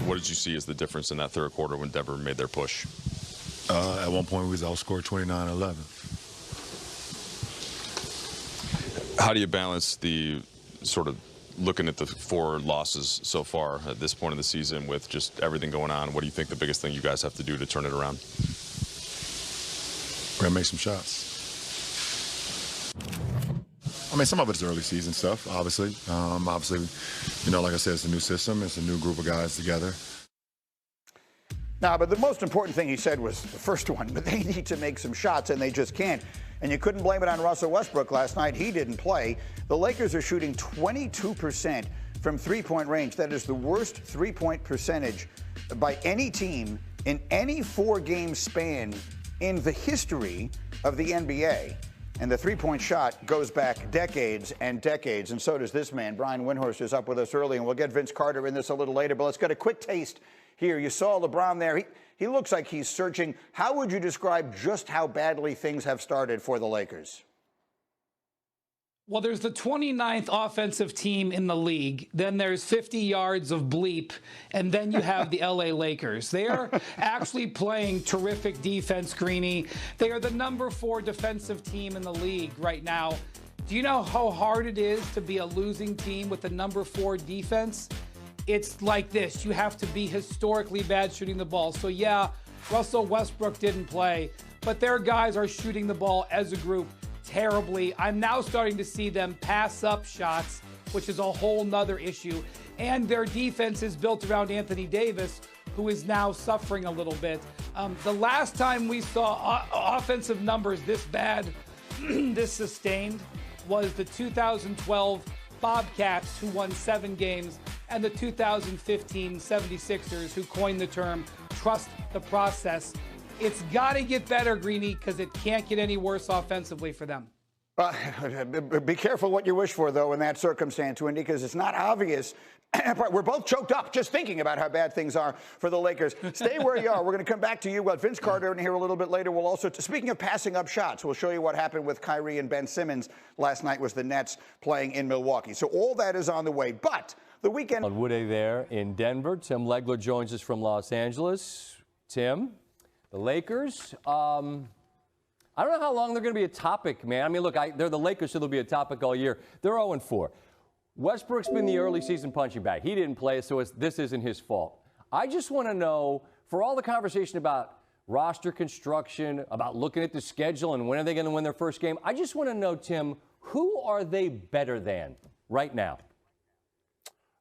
What did you see as the difference in that third quarter when Denver made their push? At one point, we was outscored 29-11. How do you balance the sort of looking at the 4 losses so far at this point in the season with just everything going on? What do you think the biggest thing you guys have to do to turn it around? We're going to make some shots. I mean, some of it's early season stuff, obviously. Like I said, it's a new system. It's a new group of guys together. But the most important thing he said was the first one, but they need to make some shots, and they just can't. And you couldn't blame it on Russell Westbrook last night. He didn't play. The Lakers are shooting 22% from three-point range. That is the worst three-point percentage by any team in any 4-game span in the history of the NBA. And the three-point shot goes back decades and decades, and so does this man. Brian Windhorst is up with us early, and we'll get Vince Carter in this a little later, but let's get a quick taste here. You saw LeBron there. He looks like he's searching. How would you describe just how badly things have started for the Lakers? Well, there's the 29th offensive team in the league. Then there's 50 yards of bleep. And then you have the LA Lakers. They are actually playing terrific defense, Greeny. They are the number 4 defensive team in the league right now. Do you know how hard it is to be a losing team with the number 4 defense? It's like this. You have to be historically bad shooting the ball. So, yeah, Russell Westbrook didn't play, but their guys are shooting the ball as a group terribly. I'm now starting to see them pass up shots, which is a whole nother issue. And their defense is built around Anthony Davis, who is now suffering a little bit. The last time we saw offensive numbers this bad, this sustained, was the 2012 Bobcats, who won 7 games, and the 2015 76ers, who coined the term trust the process. It's got to get better, Greeny, because it can't get any worse offensively for them. Be careful what you wish for, though, in that circumstance, Wendy, because it's not obvious. We're both choked up just thinking about how bad things are for the Lakers. Stay where you are. We're going to come back to you. We'll have Vince Carter in here a little bit later. We'll also, speaking of passing up shots, we'll show you what happened with Kyrie and Ben Simmons last night was the Nets playing in Milwaukee. So all that is on the way. But the weekend. On Woody there in Denver. Tim Legler joins us from Los Angeles. Tim, the Lakers. I don't know how long they're going to be a topic, man. I mean, look, they're the Lakers, so they'll be a topic all year. They're 0-4. Westbrook's been the early season punching bag. He didn't play, so this isn't his fault. I just want to know, for all the conversation about roster construction, about looking at the schedule and when are they going to win their first game, I just want to know, Tim, who are they better than right now?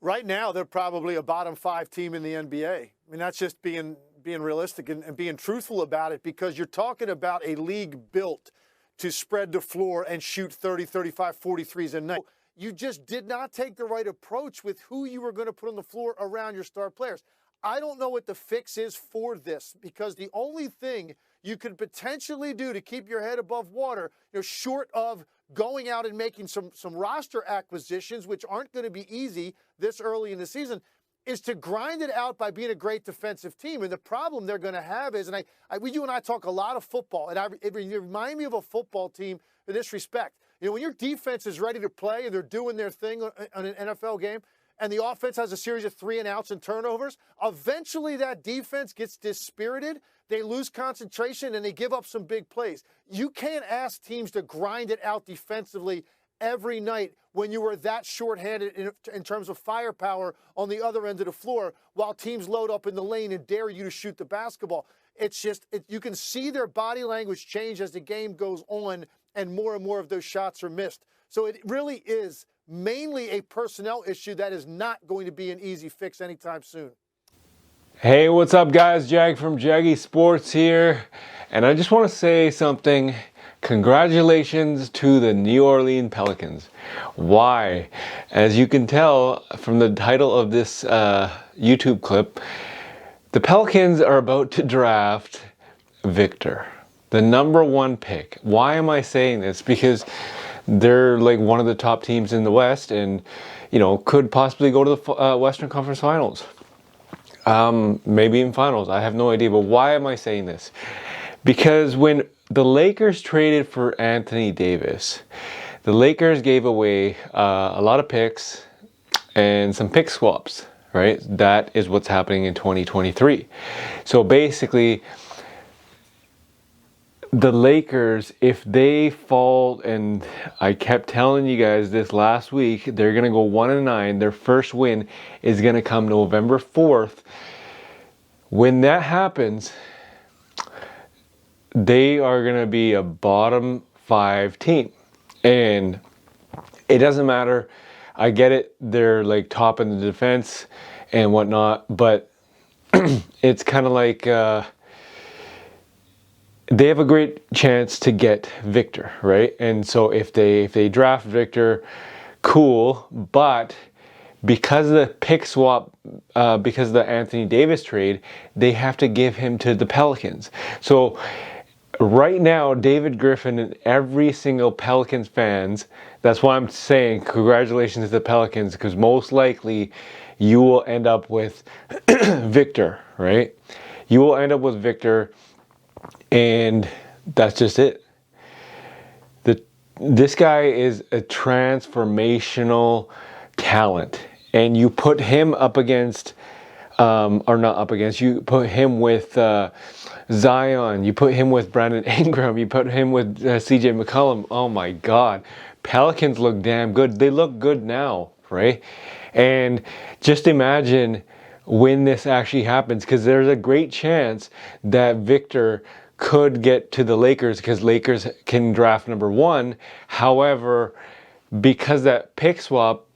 Right now, they're probably a bottom 5 team in the NBA. I mean, that's just being realistic and being truthful about it, because you're talking about a league built to spread the floor and shoot 30, 35, 43s a night. You just did not take the right approach with who you were going to put on the floor around your star players. I don't know what the fix is for this, because the only thing you could potentially do to keep your head above water, short of going out and making some roster acquisitions, which aren't going to be easy this early in the season, is to grind it out by being a great defensive team. And the problem they're going to have is, and you and I talk a lot of football, and it reminds me of a football team in this respect. When your defense is ready to play and they're doing their thing on an NFL game, and the offense has a series of 3-and-outs and turnovers, eventually that defense gets dispirited, they lose concentration, and they give up some big plays. You can't ask teams to grind it out defensively every night when you were that shorthanded in terms of firepower on the other end of the floor, while teams load up in the lane and dare you to shoot the basketball. It's just, you can see their body language change as the game goes on, and more of those shots are missed. So it really is mainly a personnel issue that is not going to be an easy fix anytime soon. Hey, what's up, guys? Jag from Jaggy Sports here. And I just want to say something. Congratulations to the New Orleans Pelicans. Why? As you can tell from the title of this YouTube clip, the Pelicans are about to draft Victor, the number 1 pick. Why am I saying this? Because they're like one of the top teams in the West, and could possibly go to the Western Conference Finals. Maybe in finals. I have no idea. But why am I saying this? Because when the Lakers traded for Anthony Davis, the Lakers gave away a lot of picks and some pick swaps right? That is what's happening in 2023. So basically, the Lakers, if they fall, and I kept telling you guys this last week, they're going to go 1-9. Their first win is going to come November 4th. When that happens, they are going to be a bottom 5 team. And it doesn't matter. I get it. They're like top in the defense and whatnot, but it's kind of like they have a great chance to get Victor, right? And so if they draft Victor, cool. But because of the pick swap, because of the Anthony Davis trade, they have to give him to the Pelicans. So right now, David Griffin and every single Pelicans fans, that's why I'm saying congratulations to the Pelicans, because most likely you will end up with Victor, right? You will end up with Victor, and that's just it. This guy is a transformational talent, and you put him up against, or not up against, you put him with Zion, you put him with Brandon Ingram, you put him with CJ McCollum. Oh my God. Pelicans look damn good. They look good now, right? And just imagine when this actually happens, because there's a great chance that Victor could get to the Lakers, because Lakers can draft number 1. However, because that pick swap,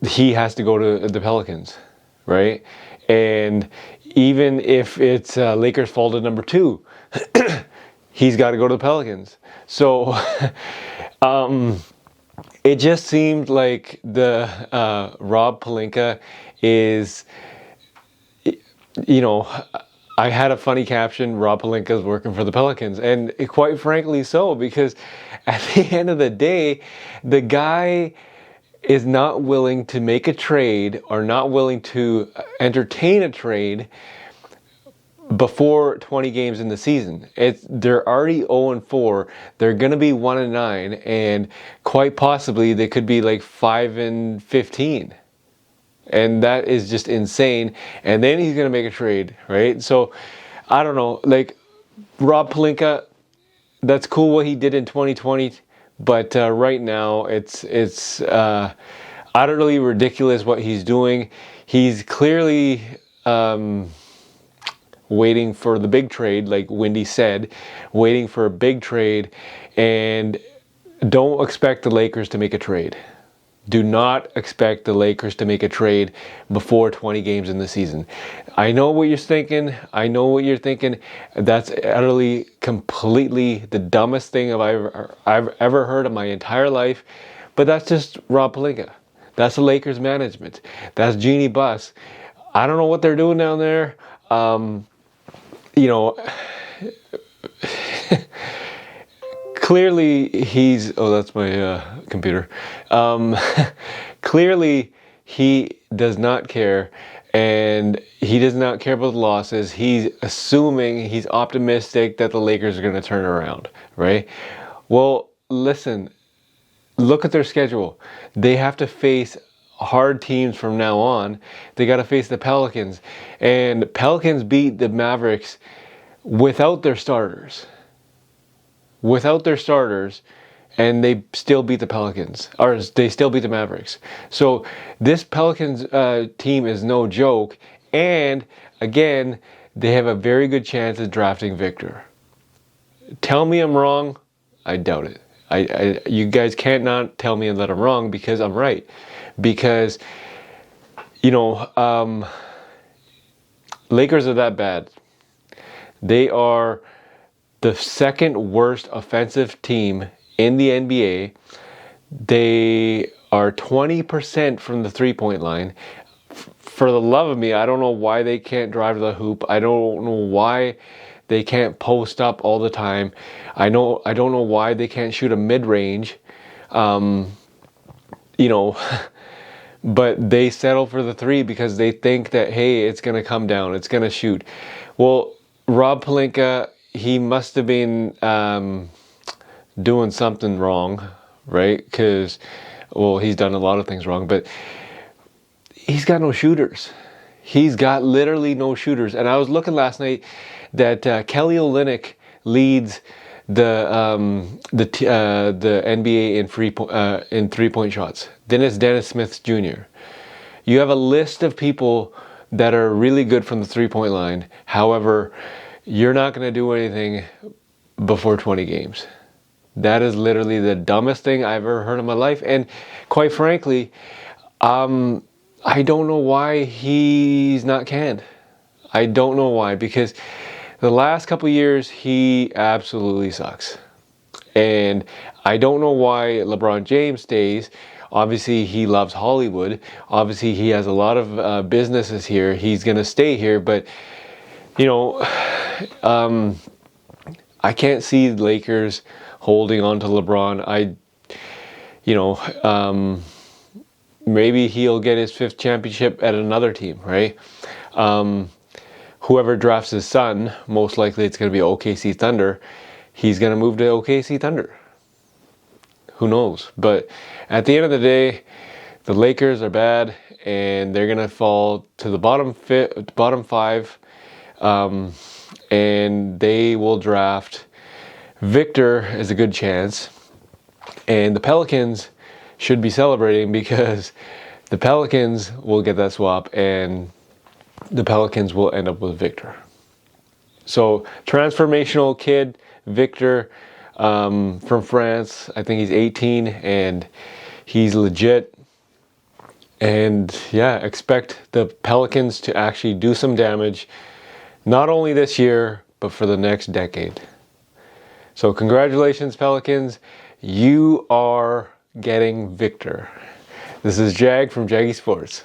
he has to go to the Pelicans, right? And even if it's Lakers fall to number 2, he's got to go to the Pelicans. So it just seemed like the Rob Pelinka is, you know, I had a funny caption, Rob Pelinka is working for the Pelicans. And quite frankly so, because at the end of the day, the guy is not willing to make a trade or not willing to entertain a trade before 20 games in the season. They're already 0-4. They're going to be 1-9, and quite possibly they could be like 5-15. And that is just insane. And then he's going to make a trade, right? So I don't know, like Rob Pelinka, that's cool what he did in 2020, but right now it's utterly ridiculous what he's doing. He's clearly waiting for the big trade, like Wendy said, waiting for a big trade, and don't expect the Lakers to make a trade. Do not expect the Lakers to make a trade before 20 games in the season. I know what you're thinking. I know what you're thinking. That's utterly, completely the dumbest thing I've ever heard in my entire life. But that's just Rob Pelinka. That's the Lakers management. That's Jeannie Buss. I don't know what they're doing down there. You know, clearly he's, oh, that's my computer. Clearly he does not care, and he does not care about the losses. He's assuming, he's optimistic that the Lakers are going to turn around, right? Well, listen, look at their schedule. They have to face hard teams from now on. They got to face the Pelicans, and Pelicans beat the Mavericks without their starters. And they still beat the Pelicans, or they still beat the Mavericks. So this Pelicans team is no joke, and again, they have a very good chance of drafting Victor. Tell me I'm wrong. I doubt it. You guys can't not tell me that I'm wrong, because I'm right. Because, you know, Lakers are that bad. They are the second worst offensive team in the NBA. They are 20% from the three-point line. For the love of me, I don't know why they can't drive the hoop. I don't know why they can't post up all the time. I don't know why they can't shoot a mid-range. You know, but they settle for the three because they think that, hey, it's going to come down, it's going to shoot. Well, Rob Pelinka, he must have been doing something wrong, right? Because, well, he's done a lot of things wrong, but he's got no shooters. He's got literally no shooters. And I was looking last night that Kelly Olynyk leads the NBA in three-point shots. Then it's Dennis Smith Jr. You have a list of people that are really good from the three-point line. However, you're not going to do anything before 20 games. That is literally the dumbest thing I've ever heard in my life. And quite frankly, I don't know why he's not canned. I don't know why, because the last couple years he absolutely sucks. And I don't know why LeBron James stays. Obviously he loves Hollywood. Obviously he has a lot of businesses here. He's going to stay here, but you know, I can't see the Lakers holding on to LeBron. Maybe he'll get his 5th championship at another team, right? Whoever drafts his son, most likely it's going to be OKC Thunder. He's going to move to OKC Thunder. Who knows? But at the end of the day, the Lakers are bad, and they're going to fall to the bottom 5, and they will draft Victor is a good chance. And the Pelicans should be celebrating because the Pelicans will get that swap and the Pelicans will end up with Victor. So transformational kid, Victor, from France. I think he's 18 and he's legit. And yeah, expect the Pelicans to actually do some damage, not only this year, but for the next decade. So congratulations, Pelicans. You are getting Victor. This is Jag from Jaggy Sports.